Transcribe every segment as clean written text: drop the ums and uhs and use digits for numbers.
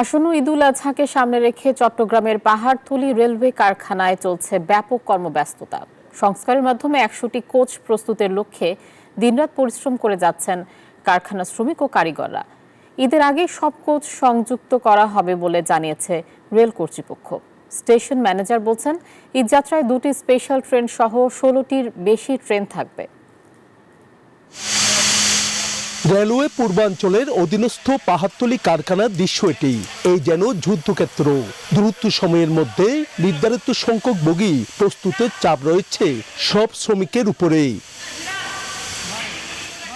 আসন্ন ঈদুল আজহাকে সামনে রেখে চট্টগ্রামের পাহাড়তলী রেলওয়ে কারখানায় চলছে ব্যাপক কর্মব্যস্ততা। সংস্কারের মাধ্যমে ১০০টি কোচ প্রস্তুতের লক্ষ্যে দিনরাত পরিশ্রম করে যাচ্ছেন কারখানা শ্রমিক ও কারিগররা। ঈদের আগে সব কোচ সংযুক্ত করা হবে বলে জানিয়েছে রেল কর্তৃপক্ষ। স্টেশন ম্যানেজার বলছেন, ঈদযাত্রায় 2টি স্পেশাল ট্রেন সহ 16টির বেশি ট্রেন থাকবে। রেলওয়ে পূর্বাঞ্চলের অধীনস্থ পাহাড়তলী কারখানার দৃশ্য এটি। এই যেন যুদ্ধক্ষেত্র। দ্রুত সময়ের মধ্যে নির্ধারিত সংখ্যক বগি প্রস্তুতের চাপ রয়েছে সব শ্রমিকের উপরে।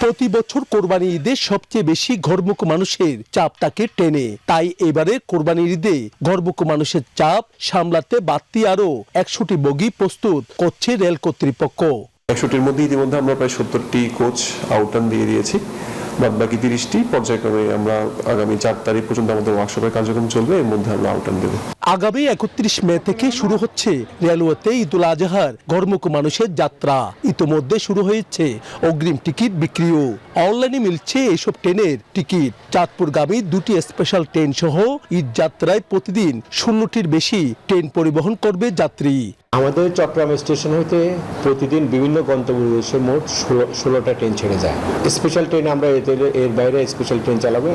প্রতি বছর কোরবানি ঈদে সবচেয়ে বেশি ঘরমুখ মানুষের চাপ থাকে ট্রেনে। তাই এবারে কোরবানি ঈদে ঘরমুখ মানুষের চাপ সামলাতে বাড়তি আরো ১০০টি বগি প্রস্তুত করছে রেল কর্তৃপক্ষ। ১০০টির মধ্যে ইতিমধ্যে আমরা প্রায় ৭০টি কোচ আউটটার্ন দিয়ে দিয়েছি। বাদবাকি ৩০টি পর্যায়ক্রমে আমরা আগামী ৪ তারিখ পর্যন্ত আমাদের ওয়ার্কশপের কার্যক্রম চলবে, এর মধ্যে আমরা আউটটার্ন দেব। আগামী ৩১ মে থেকে শুরু হচ্ছে রেলওয়েতে ঈদুল আজহার ঘরমুখ মানুষের যাত্রা। ইতোমধ্যে শুরু হয়েছে অগ্রিম টিকিট বিক্রিও। অনলাইনে মিলছে এসব ট্রেনের টিকিট। চাঁদপুরগামী 2টি স্পেশাল ট্রেন সহ ঈদ যাত্রায় প্রতিদিন 16টির বেশি ট্রেন পরিবহন করবে যাত্রী। আমাদের চট্টগ্রাম স্টেশন হইতে প্রতিদিন বিভিন্ন গন্তব্য উদ্দেশ্যে মোট 16টা ট্রেন ছেড়ে যায়। স্পেশাল ট্রেন আমরা এর বাইরে স্পেশাল ট্রেন চালাবো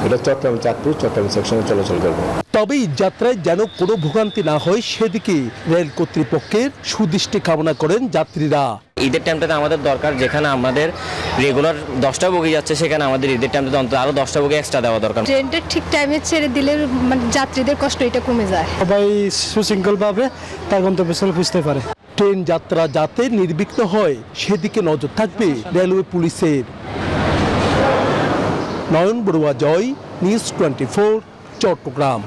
এটা চট্টগ্রাম চাঁদপুর চট্টগ্রাম সেকশনে চলাচল করবে। তবে ঈদ যাত্রায় যেন কোনো ভোগান্তি না হয় সেদিকে রেল কর্তৃপক্ষের সুদৃষ্টি কামনা করেন যাত্রীরা। ঈদের টাইমটাতে আমাদের দরকার, যেখানে আমাদের রেগুলার 10টা বগি যাচ্ছে সেখানে আমাদের ঈদের টাইমটাতে অন্তত আরো 10টা বগি এক্সট্রা দেওয়া দরকার। ট্রেনটা ঠিক টাইমে ছেড়ে দিলে মানে যাত্রীদের কষ্ট এটা কমে যায়। সবাই সুশৃঙ্খলভাবে তার গন্তব্যস্থলে পৌঁছতে পারে। ট্রেন যাত্রা যাতে নির্বিঘ্ন হয় সেদিকে নজর থাকবে রেলওয়ে পুলিশের। নয়ন বড়ুয়া, জয়, নিউজ 24, চট্টগ্রাম।